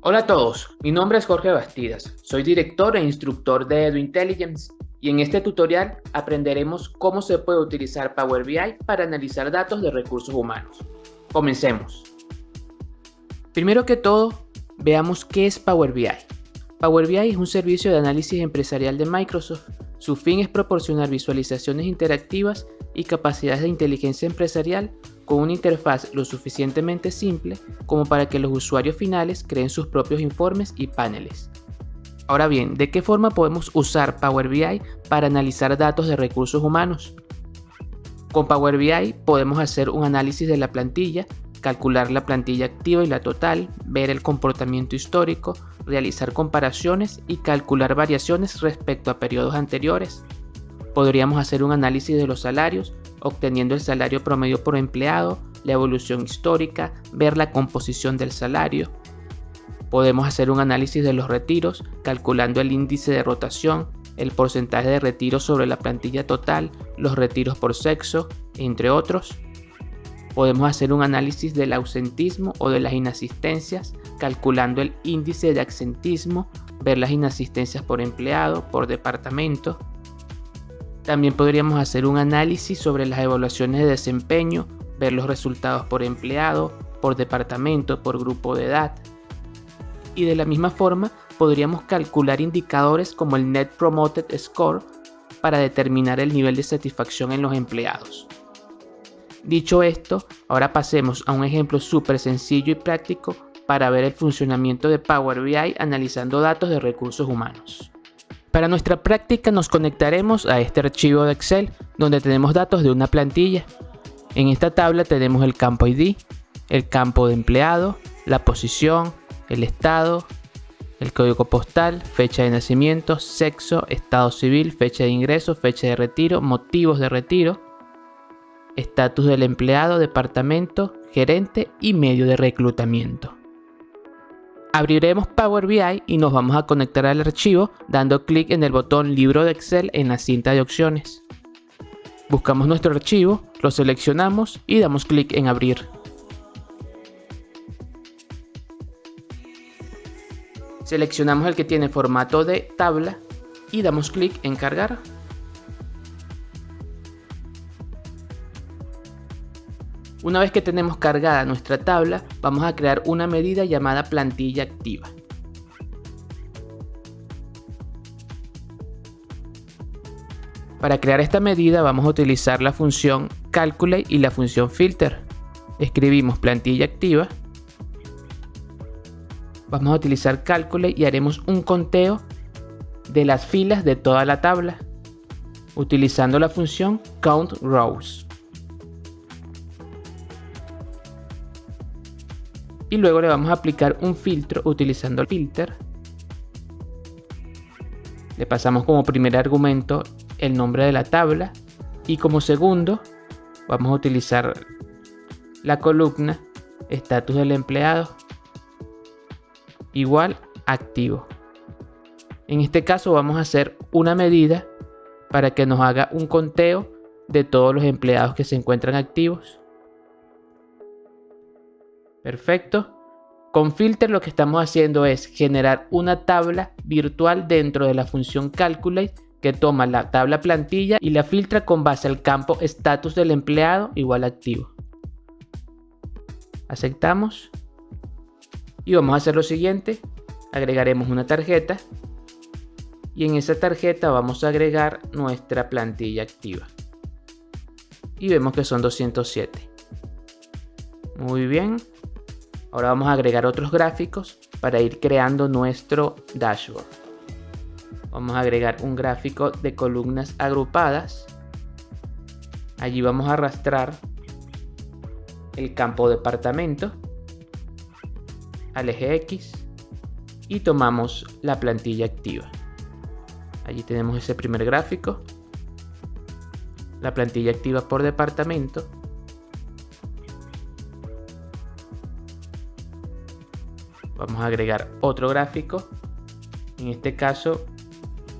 Hola a todos, mi nombre es Jorge Bastidas, soy director e instructor de EduIntelligence y en este tutorial aprenderemos cómo se puede utilizar Power BI para analizar datos de recursos humanos. Comencemos. Primero que todo, veamos qué es Power BI. Power BI es un servicio de análisis empresarial de Microsoft. Su fin es proporcionar visualizaciones interactivas y capacidades de inteligencia empresarial con una interfaz lo suficientemente simple como para que los usuarios finales creen sus propios informes y paneles. Ahora bien, ¿de qué forma podemos usar Power BI para analizar datos de recursos humanos? Con Power BI podemos hacer un análisis de la plantilla, calcular la plantilla activa y la total, ver el comportamiento histórico, realizar comparaciones y calcular variaciones respecto a periodos anteriores. Podríamos hacer un análisis de los salarios, obteniendo el salario promedio por empleado, la evolución histórica, ver la composición del salario. Podemos hacer un análisis de los retiros, calculando el índice de rotación, el porcentaje de retiros sobre la plantilla total, los retiros por sexo, entre otros. Podemos hacer un análisis del ausentismo o de las inasistencias, calculando el índice de ausentismo, ver las inasistencias por empleado, por departamento. También podríamos hacer un análisis sobre las evaluaciones de desempeño, ver los resultados por empleado, por departamento, por grupo de edad. Y de la misma forma, podríamos calcular indicadores como el Net Promoted Score para determinar el nivel de satisfacción en los empleados. Dicho esto, ahora pasemos a un ejemplo súper sencillo y práctico para ver el funcionamiento de Power BI analizando datos de recursos humanos. Para nuestra práctica nos conectaremos a este archivo de Excel donde tenemos datos de una plantilla. En esta tabla tenemos el campo ID, el campo de empleado, la posición, el estado, el código postal, fecha de nacimiento, sexo, estado civil, fecha de ingreso, fecha de retiro, motivos de retiro, estatus del empleado, departamento, gerente y medio de reclutamiento. Abriremos Power BI y nos vamos a conectar al archivo dando clic en el botón Libro de Excel en la cinta de opciones. Buscamos nuestro archivo, lo seleccionamos y damos clic en Abrir. Seleccionamos el que tiene formato de tabla y damos clic en Cargar. Una vez que tenemos cargada nuestra tabla, vamos a crear una medida llamada plantilla activa. Para crear esta medida vamos a utilizar la función calculate y la función filter. Escribimos plantilla activa. Vamos a utilizar calculate y haremos un conteo de las filas de toda la tabla, utilizando la función count rows. Y luego le vamos a aplicar un filtro utilizando el filter. Le pasamos como primer argumento el nombre de la tabla y como segundo vamos a utilizar la columna estatus del empleado igual activo. En este caso vamos a hacer una medida para que nos haga un conteo de todos los empleados que se encuentran activos. Perfecto. Con filter lo que estamos haciendo es generar una tabla virtual dentro de la función calculate que toma la tabla plantilla y la filtra con base al campo estatus del empleado igual activo. Aceptamos. Y vamos a hacer lo siguiente. Agregaremos una tarjeta y en esa tarjeta vamos a agregar nuestra plantilla activa. Y vemos que son 207. Muy bien. Ahora vamos a agregar otros gráficos para ir creando nuestro dashboard. Vamos a agregar un gráfico de columnas agrupadas. Allí vamos a arrastrar el campo departamento al eje X y tomamos la plantilla activa. Allí tenemos ese primer gráfico, la plantilla activa por departamento. Vamos a agregar otro gráfico. En este caso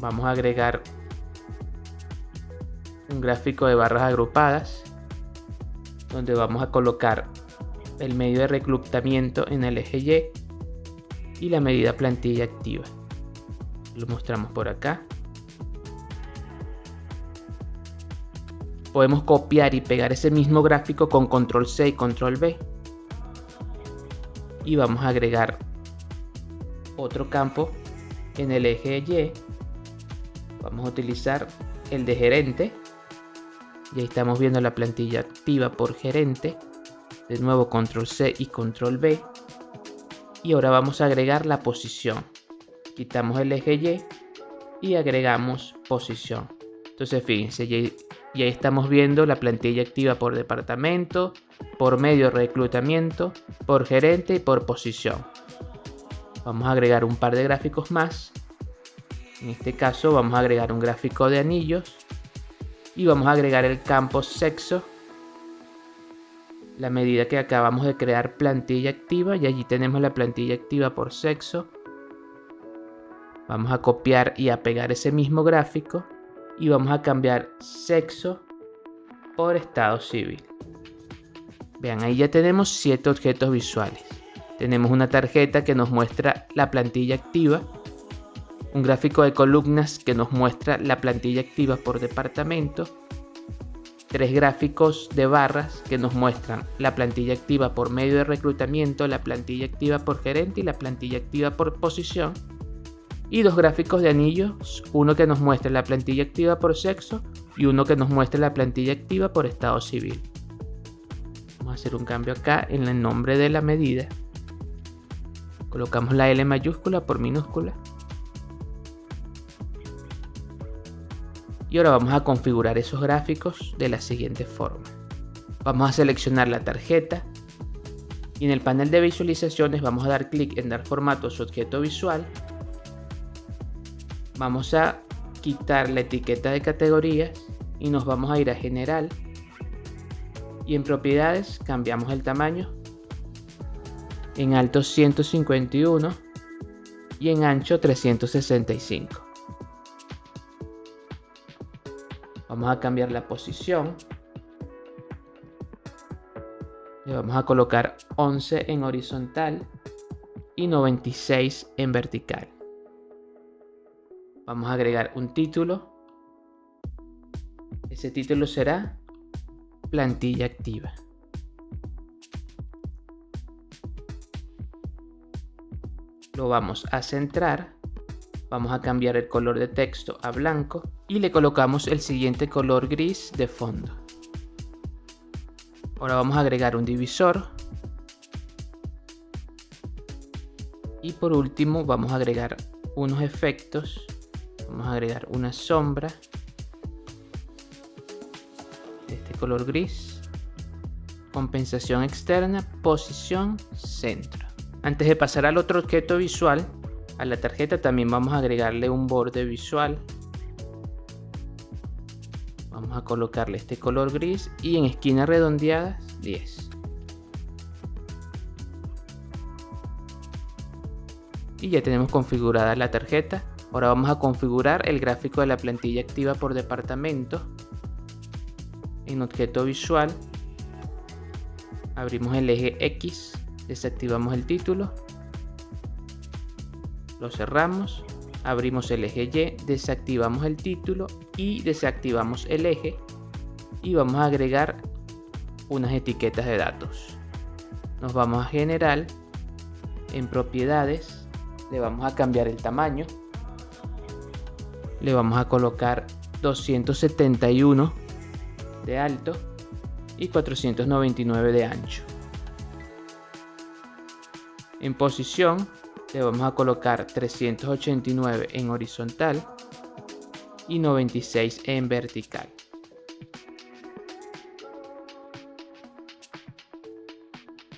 vamos a agregar un gráfico de barras agrupadas donde vamos a colocar el medio de reclutamiento en el eje Y y la medida plantilla activa. Lo mostramos por acá. Podemos copiar y pegar ese mismo gráfico con control C y control V. Y vamos a agregar otro campo en el eje Y. Vamos a utilizar el de gerente. Y ahí estamos viendo la plantilla activa por gerente. De nuevo control C y control V. Y ahora vamos a agregar la posición. Quitamos el eje Y agregamos posición. Entonces fíjense, y ahí estamos viendo la plantilla activa por departamento, por medio de reclutamiento, por gerente y por posición. Vamos a agregar un par de gráficos más. En este caso vamos a agregar un gráfico de anillos y vamos a agregar el campo sexo, la medida que acabamos de crear plantilla activa, y allí tenemos la plantilla activa por sexo. Vamos a copiar y a pegar ese mismo gráfico y vamos a cambiar sexo por estado civil. Vean, ahí ya tenemos 7 objetos visuales. Tenemos una tarjeta que nos muestra la plantilla activa, un gráfico de columnas que nos muestra la plantilla activa por departamento, 3 gráficos de barras que nos muestran la plantilla activa por medio de reclutamiento, la plantilla activa por gerente y la plantilla activa por posición, y 2 gráficos de anillos, uno que nos muestra la plantilla activa por sexo y uno que nos muestra la plantilla activa por estado civil. Vamos a hacer un cambio acá en el nombre de la medida. Colocamos la L mayúscula por minúscula. Y ahora vamos a configurar esos gráficos de la siguiente forma. Vamos a seleccionar la tarjeta y en el panel de visualizaciones vamos a dar clic en dar formato a su objeto visual. Vamos a quitar la etiqueta de categorías y nos vamos a ir a general, y en propiedades cambiamos el tamaño en alto 151 y en ancho 365. Vamos a cambiar la posición. Le vamos a colocar 11 en horizontal y 96 en vertical. Vamos a agregar un título. Ese título será plantilla activa. Lo vamos a centrar. Vamos a cambiar el color de texto a blanco y le colocamos el siguiente color gris de fondo. Ahora vamos a agregar un divisor. Y por último vamos a agregar unos efectos. Vamos a agregar una sombra de este color gris, compensación externa, posición, centro. Antes de pasar al otro objeto visual, a la tarjeta, también vamos a agregarle un borde visual. Vamos a colocarle este color gris y en esquinas redondeadas 10. Y ya tenemos configurada la tarjeta. Ahora vamos a configurar el gráfico de la plantilla activa por departamento. En objeto visual, abrimos el eje X, desactivamos el título, lo cerramos, abrimos el eje Y, desactivamos el título y desactivamos el eje, y vamos a agregar unas etiquetas de datos. Nos vamos a general, en propiedades, le vamos a cambiar el tamaño. Le vamos a colocar 271 de alto y 499 de ancho. En posición le vamos a colocar 389 en horizontal y 96 en vertical.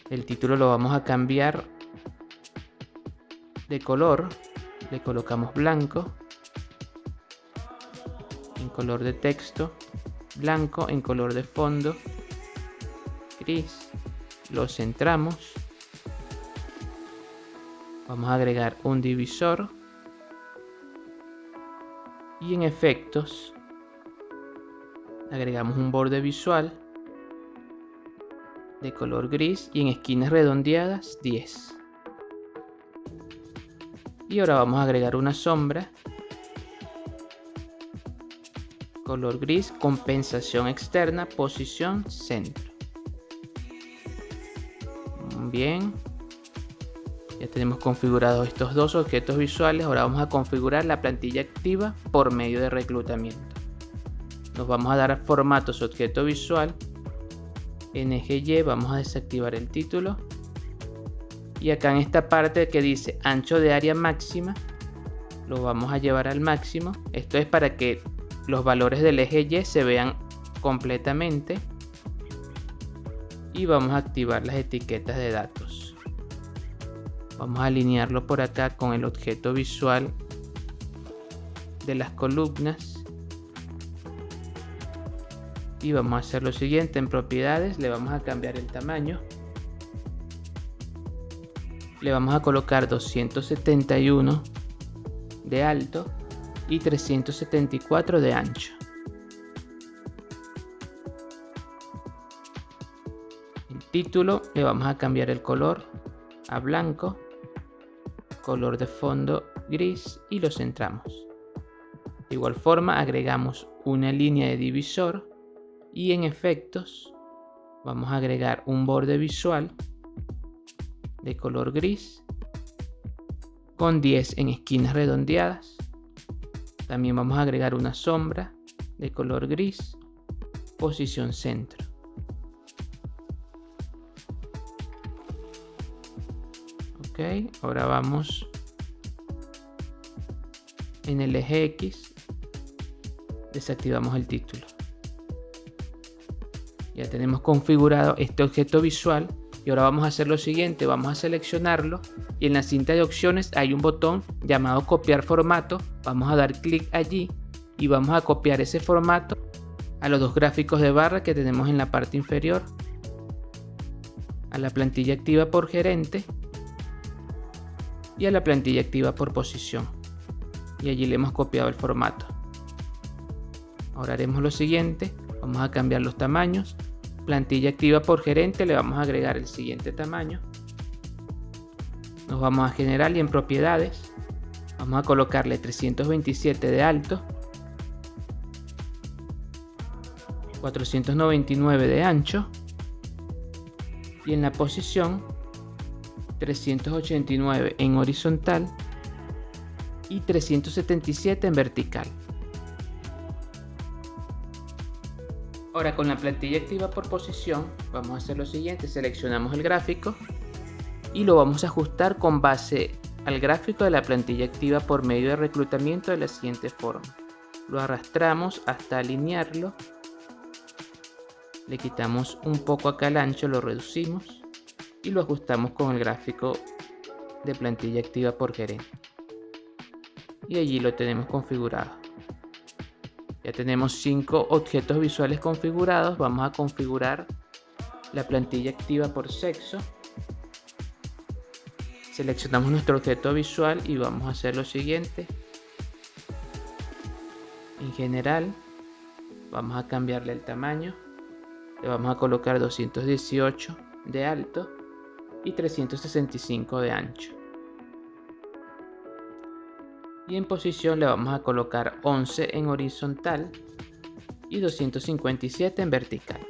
El título lo vamos a cambiar de color, le colocamos blanco. En color de texto, blanco. En color de fondo, gris. Lo centramos. Vamos a agregar un divisor. Y en efectos, agregamos un borde visual de color gris y en esquinas redondeadas 10. Y ahora vamos a agregar una sombra, color gris, compensación externa, posición, centro. Bien, ya tenemos configurados estos dos objetos visuales. Ahora vamos a configurar la plantilla activa por medio de reclutamiento. Nos vamos a dar a formatos objeto visual, en eje Y vamos a desactivar el título. Y acá en esta parte que dice ancho de área máxima, lo vamos a llevar al máximo. Esto es para que los valores del eje Y se vean completamente. Y vamos a activar las etiquetas de datos. Vamos a alinearlo por acá con el objeto visual de las columnas. Y vamos a hacer lo siguiente: en propiedades le vamos a cambiar el tamaño. Le vamos a colocar 271 de alto y 374 de ancho. El título le vamos a cambiar el color a blanco, color de fondo gris y lo centramos. De igual forma agregamos una línea de divisor y en efectos vamos a agregar un borde visual de color gris con 10 en esquinas redondeadas. También vamos a agregar una sombra de color gris, posición centro. Ok, ahora vamos en el eje X, desactivamos el título. Ya tenemos configurado este objeto visual. Y ahora vamos a hacer lo siguiente: vamos a seleccionarlo y en la cinta de opciones hay un botón llamado copiar formato. Vamos a dar clic allí y vamos a copiar ese formato a los dos gráficos de barra que tenemos en la parte inferior, a la plantilla activa por gerente y a la plantilla activa por posición, y allí le hemos copiado el formato. Ahora haremos lo siguiente: vamos a cambiar los tamaños. Plantilla activa por gerente le vamos a agregar el siguiente tamaño. Nos vamos a general y en propiedades vamos a colocarle 327 de alto, 499 de ancho y en la posición 389 en horizontal y 377 en vertical. Ahora con la plantilla activa por posición vamos a hacer lo siguiente: seleccionamos el gráfico y lo vamos a ajustar con base al gráfico de la plantilla activa por medio de reclutamiento de la siguiente forma. Lo arrastramos hasta alinearlo, le quitamos un poco acá el ancho, lo reducimos y lo ajustamos con el gráfico de plantilla activa por gerente. Y allí lo tenemos configurado. Ya tenemos 5 objetos visuales configurados. Vamos a configurar la plantilla activa por sexo. Seleccionamos nuestro objeto visual y vamos a hacer lo siguiente: en general vamos a cambiarle el tamaño. Le vamos a colocar 218 de alto y 365 de ancho. Y en posición le vamos a colocar 11 en horizontal y 257 en vertical.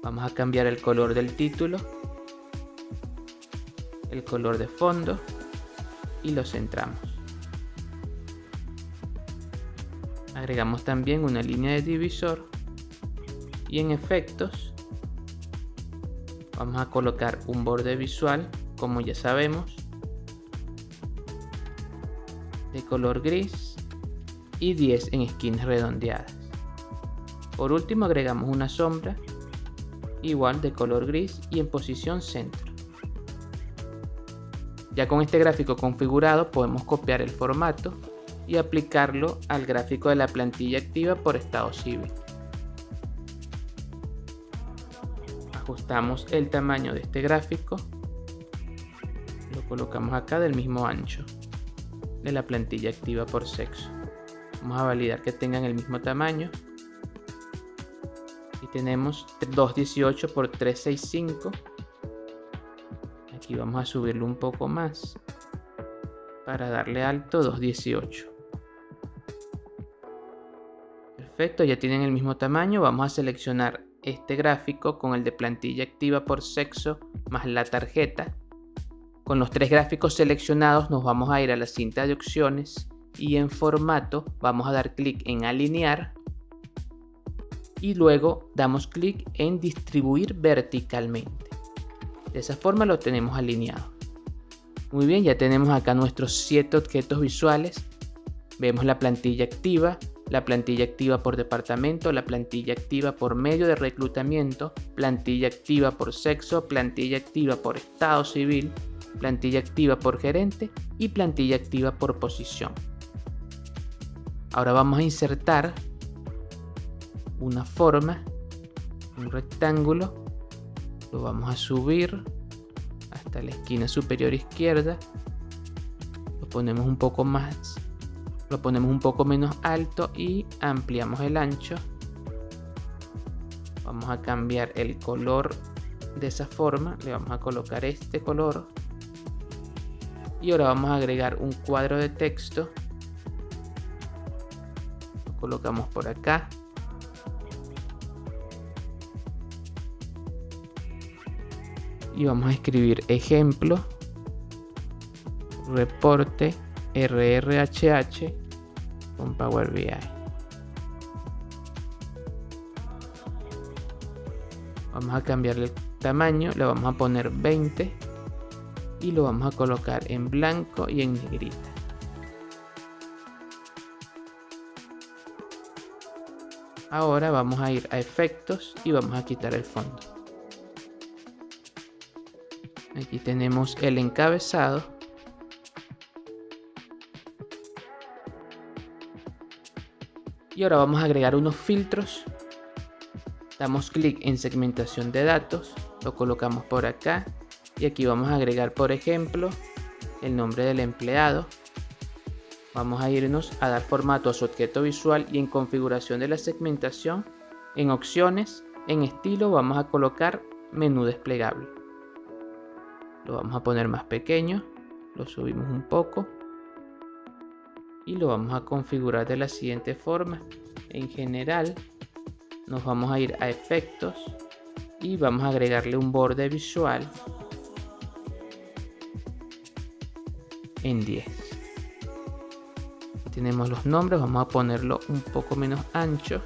Vamos a cambiar el color del título, el color de fondo y lo centramos. Agregamos también una línea de divisor y en efectos vamos a colocar un borde visual, como ya sabemos, de color gris y 10 en esquinas redondeadas. Por último agregamos una sombra igual de color gris y en posición centro. Ya con este gráfico configurado podemos copiar el formato y aplicarlo al gráfico de la plantilla activa por estado civil. Ajustamos el tamaño de este gráfico, lo colocamos acá del mismo ancho de la plantilla activa por sexo. Vamos a validar que tengan el mismo tamaño Y tenemos 218 por 365. Aquí vamos a subirlo un poco más para darle alto. 218. Perfecto, ya tienen el mismo tamaño. Vamos a seleccionar este gráfico con el de plantilla activa por sexo más la tarjeta. Con los tres gráficos seleccionados nos vamos a ir a la cinta de opciones y en formato vamos a dar clic en alinear y luego damos clic en distribuir verticalmente. De esa forma lo tenemos alineado. Muy bien, ya tenemos acá nuestros 7 objetos visuales. Vemos la plantilla activa por departamento, la plantilla activa por medio de reclutamiento, plantilla activa por sexo, plantilla activa por estado civil, plantilla activa por gerente y plantilla activa por posición. Ahora vamos a insertar una forma, un rectángulo, lo vamos a subir hasta la esquina superior izquierda, lo ponemos un poco más, lo ponemos un poco menos alto y ampliamos el ancho. Vamos a cambiar el color de esa forma, le vamos a colocar este color y ahora vamos a agregar un cuadro de texto, lo colocamos por acá. Y vamos a escribir ejemplo, reporte RRHH con Power BI. Vamos a cambiarle el tamaño, le vamos a poner 20 y lo vamos a colocar en blanco y en negrita. Ahora vamos a ir a efectos y vamos a quitar el fondo. Aquí tenemos el encabezado. Y ahora vamos a agregar unos filtros. Damos clic en segmentación de datos, lo colocamos por acá y aquí vamos a agregar, por ejemplo, el nombre del empleado. Vamos a irnos a dar formato a su objeto visual y en configuración de la segmentación, en opciones, en estilo vamos a colocar menú desplegable. Lo vamos a poner más pequeño, lo subimos un poco y lo vamos a configurar de la siguiente forma. En general nos vamos a ir a efectos y vamos a agregarle un borde visual en 10. Tenemos los nombres, vamos a ponerlo un poco menos ancho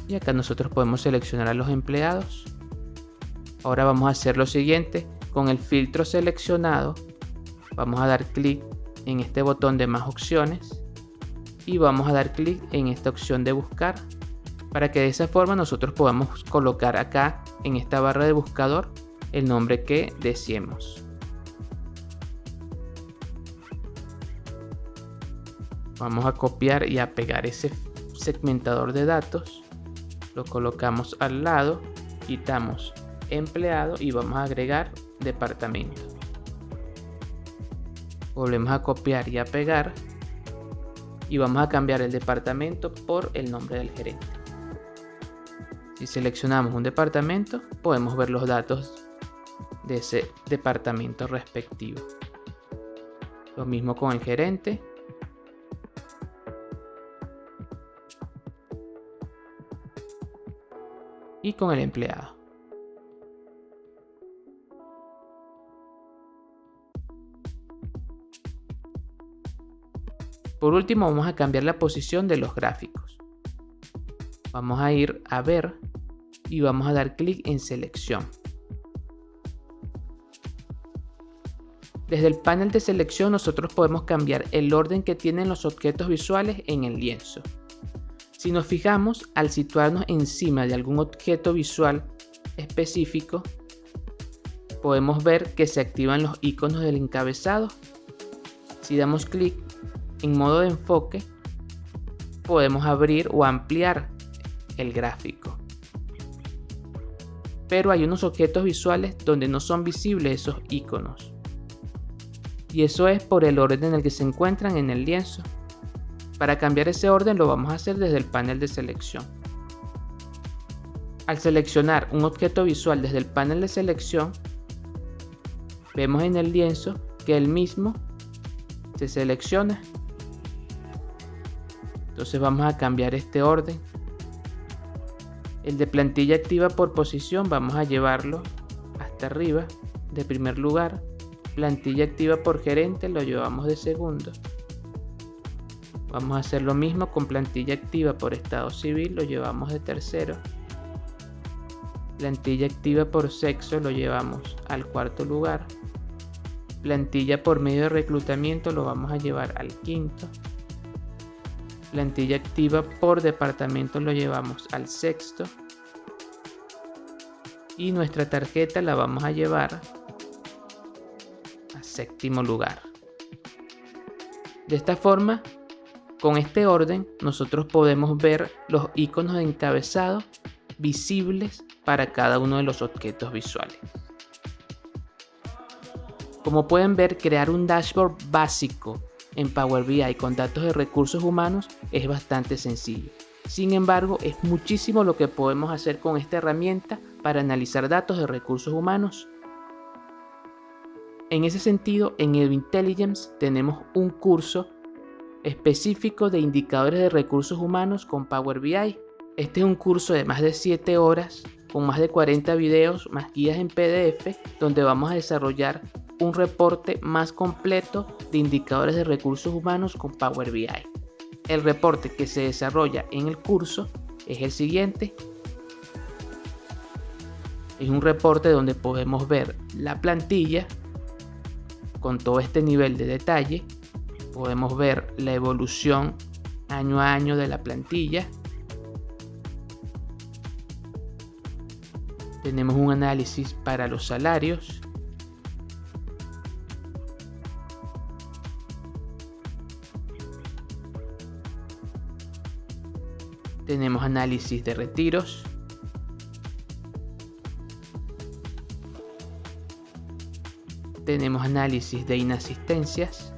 y acá nosotros podemos seleccionar a los empleados. Ahora vamos a hacer lo siguiente, con el filtro seleccionado vamos a dar clic en este botón de más opciones y vamos a dar clic en esta opción de buscar para que de esa forma nosotros podamos colocar acá en esta barra de buscador el nombre que deseemos. Vamos a copiar y a pegar ese segmentador de datos, lo colocamos al lado, quitamos empleado y vamos a agregar departamento. Volvemos a copiar y a pegar y vamos a cambiar el departamento por el nombre del gerente. Si seleccionamos un departamento, podemos ver los datos de ese departamento respectivo. Lo mismo con el gerente. Y con el empleado. Por último, vamos a cambiar la posición de los gráficos. Vamos a ir a ver y vamos a dar clic en selección. Desde el panel de selección nosotros podemos cambiar el orden que tienen los objetos visuales en el lienzo. Si nos fijamos, al situarnos encima de algún objeto visual específico, podemos ver que se activan los iconos del encabezado. Si damos clic en modo de enfoque, podemos abrir o ampliar el gráfico. Pero hay unos objetos visuales donde no son visibles esos iconos. Y eso es por el orden en el que se encuentran en el lienzo. Para cambiar ese orden lo vamos a hacer desde el panel de selección. Al seleccionar un objeto visual desde el panel de selección, vemos en el lienzo que el mismo se selecciona. Entonces vamos a cambiar este orden. El de plantilla activa por posición vamos a llevarlo hasta arriba de primer lugar. Plantilla activa por gerente lo llevamos de segundo. Vamos a hacer lo mismo con plantilla activa por estado civil, lo llevamos de tercero. Plantilla activa por sexo lo llevamos al cuarto lugar. Plantilla por medio de reclutamiento lo vamos a llevar al quinto. Plantilla activa por departamento lo llevamos al sexto. Y nuestra tarjeta la vamos a llevar a séptimo lugar. De esta forma, con este orden, nosotros podemos ver los iconos de encabezado visibles para cada uno de los objetos visuales. Como pueden ver, crear un dashboard básico en Power BI con datos de recursos humanos es bastante sencillo. Sin embargo, es muchísimo lo que podemos hacer con esta herramienta para analizar datos de recursos humanos. En ese sentido, en EduIntelligence tenemos un curso específico de indicadores de recursos humanos con Power BI. Este es un curso de más de 7 horas con más de 40 videos más guías en PDF, donde vamos a desarrollar un reporte más completo de indicadores de recursos humanos con Power BI. El reporte que se desarrolla en el curso es el siguiente. Es un reporte donde podemos ver la plantilla con todo este nivel de detalle. Podemos ver la evolución año a año de la plantilla. Tenemos un análisis para los salarios. Tenemos análisis de retiros. Tenemos análisis de inasistencias.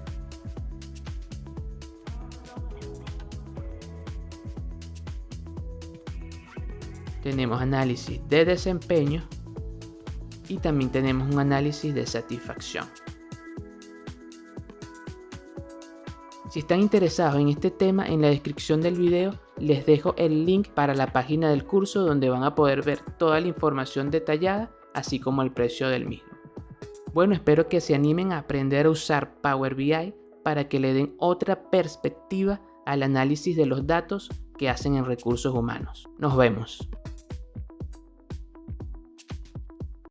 Tenemos análisis de desempeño y también tenemos un análisis de satisfacción. Si están interesados en este tema, en la descripción del video les dejo el link para la página del curso donde van a poder ver toda la información detallada, así como el precio del mismo. Bueno, espero que se animen a aprender a usar Power BI para que le den otra perspectiva al análisis de los datos que hacen en recursos humanos. Nos vemos.